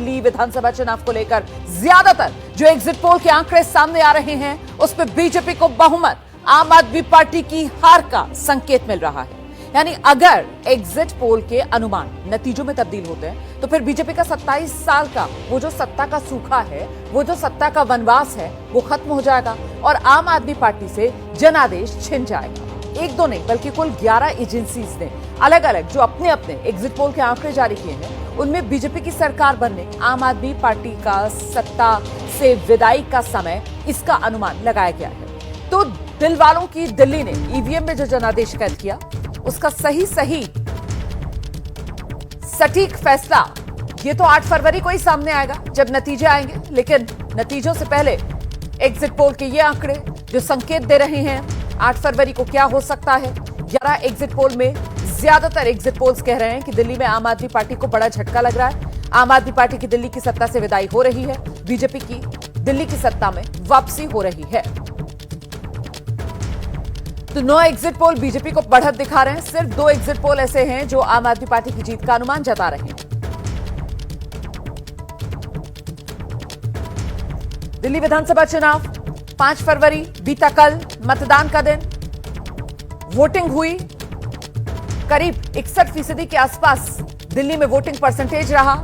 दिल्ली विधानसभा चुनाव को लेकर ज्यादातर जो एग्जिट पोल के आंकड़े सामने आ रहे हैं उस पर बीजेपी को बहुमत, आम आदमी पार्टी की हार का संकेत मिल रहा है। यानी अगर एग्जिट पोल के अनुमान नतीजों में तब्दील होते हैं तो फिर बीजेपी का 27 साल का वो जो सत्ता का सूखा है, वो जो सत्ता का वनवास है, वो खत्म हो जाएगा और आम आदमी पार्टी से जनादेश छिन जाएगा। एक दो नहीं बल्कि कुल 11 एजेंसीज ने अलग अलग जो अपने अपने एग्जिट पोल के आंकड़े जारी किए हैं, उनमें बीजेपी की सरकार बनने, आम आदमी पार्टी का सत्ता से विदाई का समय, इसका अनुमान लगाया गया है। तो दिल वालों की दिल्ली ने ईवीएम में जो जनादेश कैद किया उसका सही सटीक फैसला ये तो 8 फरवरी को ही सामने आएगा जब नतीजे आएंगे। लेकिन नतीजों से पहले एग्जिट पोल के ये आंकड़े जो संकेत दे रहे हैं 8 फरवरी को क्या हो सकता है। 11 एग्जिट पोल में ज्यादातर एग्जिट पोल्स कह रहे हैं कि दिल्ली में आम आदमी पार्टी को बड़ा झटका लग रहा है। आम आदमी पार्टी की दिल्ली की सत्ता से विदाई हो रही है, बीजेपी की दिल्ली की सत्ता में वापसी हो रही है। तो 9 एग्जिट पोल बीजेपी को बढ़त दिखा रहे हैं, सिर्फ 2 एग्जिट पोल ऐसे हैं जो आम आदमी पार्टी की जीत का अनुमान जता रहे हैं। दिल्ली विधानसभा चुनाव 5 फरवरी बीता कल मतदान का दिन, वोटिंग हुई, करीब 61% के आसपास दिल्ली में वोटिंग परसेंटेज रहा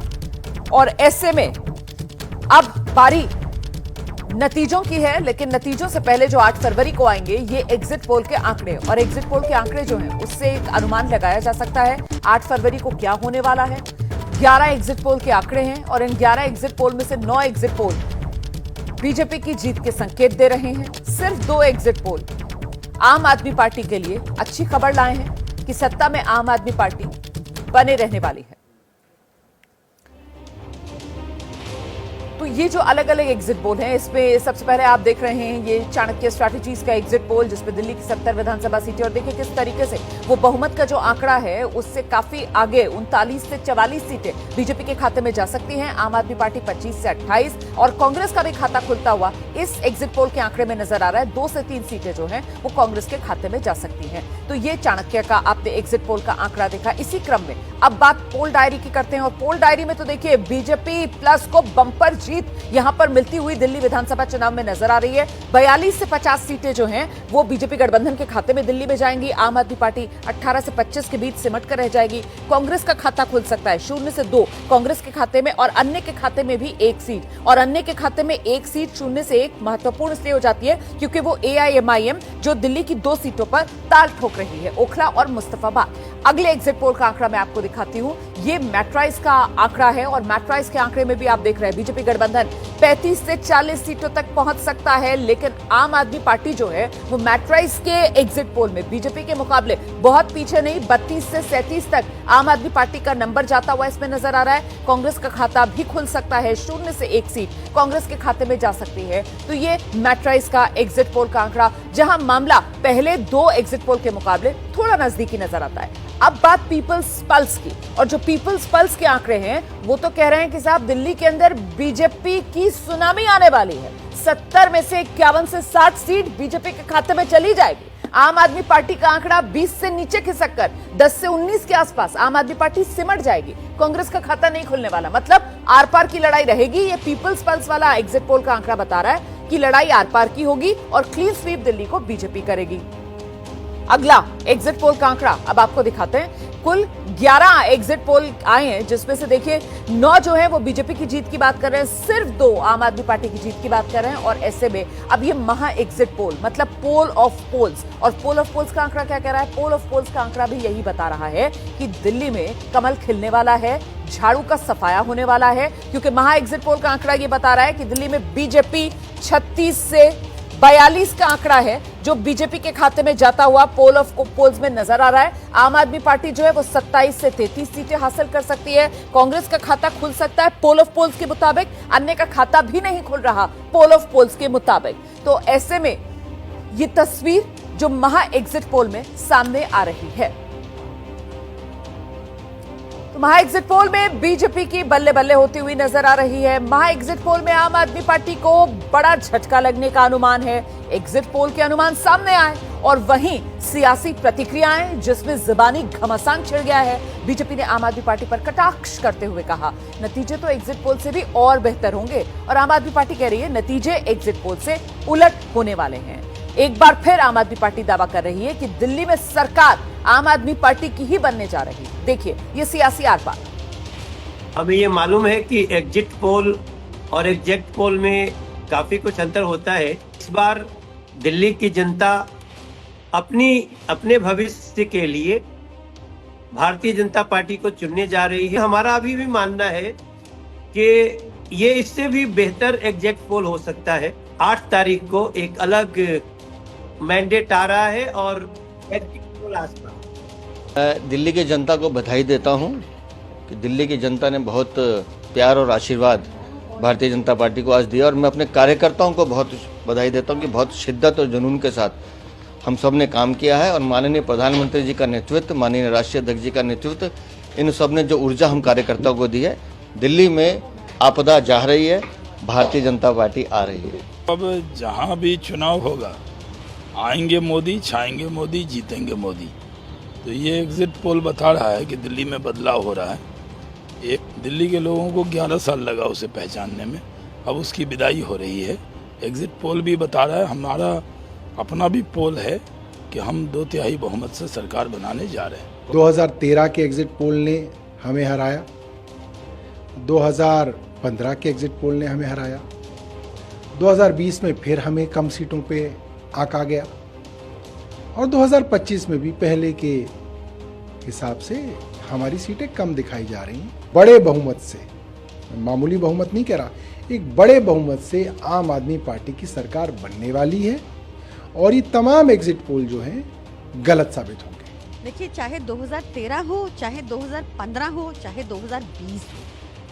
और ऐसे में अब बारी नतीजों की है। लेकिन नतीजों से पहले जो 8 फरवरी को आएंगे ये एग्जिट पोल के आंकड़े, और एग्जिट पोल के आंकड़े जो हैं उससे एक अनुमान लगाया जा सकता है 8 फरवरी को क्या होने वाला है। 11 एग्जिट पोल के आंकड़े हैं और इन 11 एग्जिट पोल में से 9 एग्जिट पोल बीजेपी की जीत के संकेत दे रहे हैं। सिर्फ 2 एग्जिट पोल आम आदमी पार्टी के लिए अच्छी खबर लाए हैं कि सत्ता में आम आदमी पार्टी बने रहने वाली है। तो ये जो अलग अलग एग्जिट पोल हैं इसमें सबसे पहले आप देख रहे हैं ये चाणक्य स्ट्रैटेजीज का एग्जिट पोल जिसमें दिल्ली की 70 विधानसभा सीटें, और देखिए किस तरीके से वो बहुमत का जो आंकड़ा है उससे काफी आगे 39 से 44 सीटें बीजेपी के खाते में जा सकती हैं। आम आदमी पार्टी 25 से 28 और कांग्रेस का भी खाता खुलता हुआ इस एग्जिट पोल के आंकड़े में नजर आ रहा है। 2 से 3 सीटें जो है वो कांग्रेस के खाते में जा सकती है। तो ये चाणक्य का आपने एग्जिट पोल का आंकड़ा देखा। इसी क्रम में अब बात पोल डायरी की करते हैं और पोल डायरी में तो देखिए बीजेपी प्लस को बंपर जीत यहां पर मिलती हुई दिल्ली विधानसभा चुनाव में नजर आ रही है। 42 से 50 सीटें जो हैं वो बीजेपी गठबंधन के खाते में दिल्ली में जाएंगी। आम आदमी पार्टी 18 से 25 के बीच सिमट कर रह जाएगी। कांग्रेस का खाता खुल सकता है 0 से 2 कांग्रेस के खाते में, और अन्य के खाते में भी 1 सीट, और अन्य के खाते में 1 सीट 0 से 1 महत्वपूर्ण इसलिए हो जाती है क्योंकि वो AIMIM जो दिल्ली की 2 सीटों पर ताल ठोक रही है, ओखला और मुस्तफाबाद। अगले एग्जिट पोल का आंकड़ा मैं आपको दिखाती हूं, ये मैट्राइज का आंकड़ा है और मैट्राइज के आंकड़े में भी आप देख रहे हैं बीजेपी गठबंधन 35 से 40 सीटों तक पहुंच सकता है। लेकिन आम आदमी पार्टी जो है वो मैट्राइज के एग्जिट पोल में बीजेपी के मुकाबले बहुत पीछे नहीं, 32 से 37 तक आम आदमी पार्टी का नंबर जाता हुआ इसमें नजर आ रहा है। कांग्रेस का खाता भी खुल सकता है, 0 से 1 सीट कांग्रेस के खाते में जा सकती है। तो ये मैट्राइज का एग्जिट पोल का आंकड़ा, जहां मामला पहले 2 एग्जिट पोल के मुकाबले थोड़ा नजदीकी नजर आता है। अब बात पीपल्स पल्स की, और जो पीपल्स पल्स के आंकड़े हैं वो तो कह रहे हैं कि साहब दिल्ली के अंदर बीजेपी की सुनामी आने वाली है। 70 में से 51 से 60 सीट बीजेपी के खाते में चली जाएगी। आम आदमी पार्टी का आंकड़ा 20 से नीचे खिसक कर 10 से 19 के आसपास आम आदमी पार्टी सिमट जाएगी। कांग्रेस का खाता नहीं खुलने वाला, मतलब आर पार की लड़ाई रहेगी। ये पीपल्स पल्स वाला एग्जिट पोल का आंकड़ा बता रहा है कि लड़ाई आर पार की होगी और क्लीन स्वीप दिल्ली को बीजेपी करेगी। अगला एग्जिट पोल का आंकड़ा अब आपको दिखाते हैं। कुल 11 एग्जिट पोल आए हैं जिसमें से देखिए 9 जो है वो बीजेपी की जीत की बात कर रहे हैं, सिर्फ 2 आम आदमी पार्टी की जीत की बात कर रहे हैं। और ऐसे में अब ये महा एग्जिट पोल मतलब पोल ऑफ पोल्स, और पोल ऑफ पोल्स का आंकड़ा क्या कह रहा है? पोल ऑफ पोल्स का आंकड़ा भी यही बता रहा है कि दिल्ली में कमल खिलने वाला है, झाड़ू का सफाया होने वाला है, क्योंकि महा एग्जिट पोल का आंकड़ा ये बता रहा है कि दिल्ली में बीजेपी 36 से 42 का आंकड़ा है जो बीजेपी के खाते में जाता हुआ पोल ऑफ पोल्स में नजर आ रहा है। आम आदमी पार्टी जो है वो 27 से 33 सीटें हासिल कर सकती है। कांग्रेस का खाता खुल सकता है पोल ऑफ पोल्स के मुताबिक, अन्य का खाता भी नहीं खुल रहा पोल ऑफ पोल्स के मुताबिक। तो ऐसे में ये तस्वीर जो महा एग्जिट पोल में सामने आ रही है, महा एग्जिट पोल में बीजेपी की बल्ले बल्ले होती हुई नजर आ रही है। महा एग्जिट पोल में आम आदमी पार्टी को बड़ा झटका लगने का अनुमान है। एग्जिट पोल के अनुमान सामने आए और वहीं सियासी प्रतिक्रियाएं जिसमें जुबानी घमासान छिड़ गया है। बीजेपी ने आम आदमी पार्टी पर कटाक्ष करते हुए कहा, नतीजे तो एग्जिट पोल से भी और बेहतर होंगे। और आम आदमी पार्टी कह रही है नतीजे एग्जिट पोल से उलट होने वाले हैं। एक बार फिर आम आदमी पार्टी दावा कर रही है कि दिल्ली में सरकार आम आदमी पार्टी की ही बनने जा रही है। देखिए ये सियासी आर-पार। हमें ये मालूम है कि एग्जिट पोल और एग्जैक्ट पोल में काफी कुछ अंतर होता है। इस बार दिल्ली की जनता अपने भविष्य के लिए भारतीय जनता पार्टी को चुनने जा रही है। हमारा अभी भी मानना है कि ये इससे भी बेहतर एग्जैक्ट पोल हो सकता है। 8 तारीख को एक अलग मैंडेट आ रहा है और एग्जिट पोल आसपास। मैं दिल्ली की जनता को बधाई देता हूं कि दिल्ली की जनता ने बहुत प्यार और आशीर्वाद भारतीय जनता पार्टी को आज दिया, और मैं अपने कार्यकर्ताओं को बहुत बधाई देता हूं कि बहुत शिद्दत और जुनून के साथ हम सब ने काम किया है। और माननीय प्रधानमंत्री जी का नेतृत्व, माननीय राष्ट्रीय अध्यक्ष जी का नेतृत्व, इन सब ने जो ऊर्जा हम कार्यकर्ताओं को दी है, दिल्ली में आपदा जा रही है, भारतीय जनता पार्टी आ रही है। अब जहाँ भी चुनाव होगा, आएंगे मोदी, छाएंगे मोदी, जीतेंगे मोदी। तो ये एग्जिट पोल बता रहा है कि दिल्ली में बदलाव हो रहा है। एक दिल्ली के लोगों को 11 साल लगा उसे पहचानने में, अब उसकी विदाई हो रही है। एग्जिट पोल भी बता रहा है, हमारा अपना भी पोल है कि हम 2/3 बहुमत से सरकार बनाने जा रहे हैं। 2013 के एग्जिट पोल ने हमें हराया, 2015 के एग्जिट पोल ने हमें हराया, 2020 में फिर हमें कम सीटों पे आंका गया, और 2025 में भी पहले के हिसाब से हमारी सीटें कम दिखाई जा रही हैं। बड़े बहुमत से, मामूली बहुमत नहीं कह रहा, एक बड़े बहुमत से आम आदमी पार्टी की सरकार बनने वाली है, और ये तमाम एग्जिट पोल जो हैं गलत साबित होंगे। देखिए, चाहे 2013 हो, चाहे 2015 हो, चाहे 2020 हो,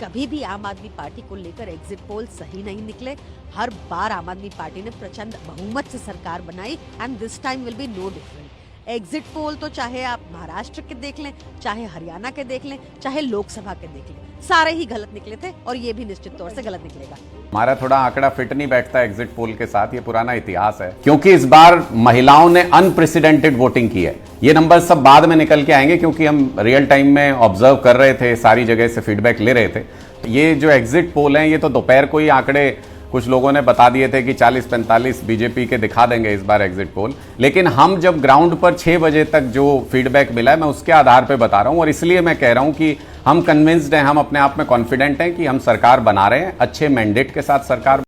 कभी भी आम आदमी पार्टी को लेकर एग्जिट पोल सही नहीं निकले। हर बार आम आदमी पार्टी ने प्रचंड बहुमत से सरकार बनाई, and this time will be no different. Exit poll तो चाहे आप महाराष्ट्र के देख लें, चाहे हरियाणा के देख लें, चाहे लोकसभा के देख लें, सारे ही गलत निकले थे, और ये भी निश्चित तौर से गलत निकलेगा। हमारा थोड़ा आंकड़ा फिट नहीं बैठता एग्जिट पोल के साथ, ये पुराना इतिहास है, क्योंकि इस बार महिलाओं ने अनप्रेसिडेंटेड वोटिंग की है। ये नंबर सब बाद में निकल के आएंगे, क्योंकि हम रियल टाइम में ऑब्जर्व कर रहे थे, सारी जगह से फीडबैक ले रहे थे। ये जो एग्जिट पोल हैं, ये तो दोपहर को ही आंकड़े कुछ लोगों ने बता दिए थे कि 40-45 बीजेपी के दिखा देंगे इस बार एग्जिट पोल, लेकिन हम जब ग्राउंड पर 6 बजे तक जो फीडबैक मिला है, मैं उसके आधार पे बता रहा हूं। और इसलिए मैं कह रहा हूं कि हम कन्विंस्ड हैं, हम अपने आप में कॉन्फिडेंट हैं कि हम सरकार बना रहे हैं, अच्छे मैंडेट के साथ सरकार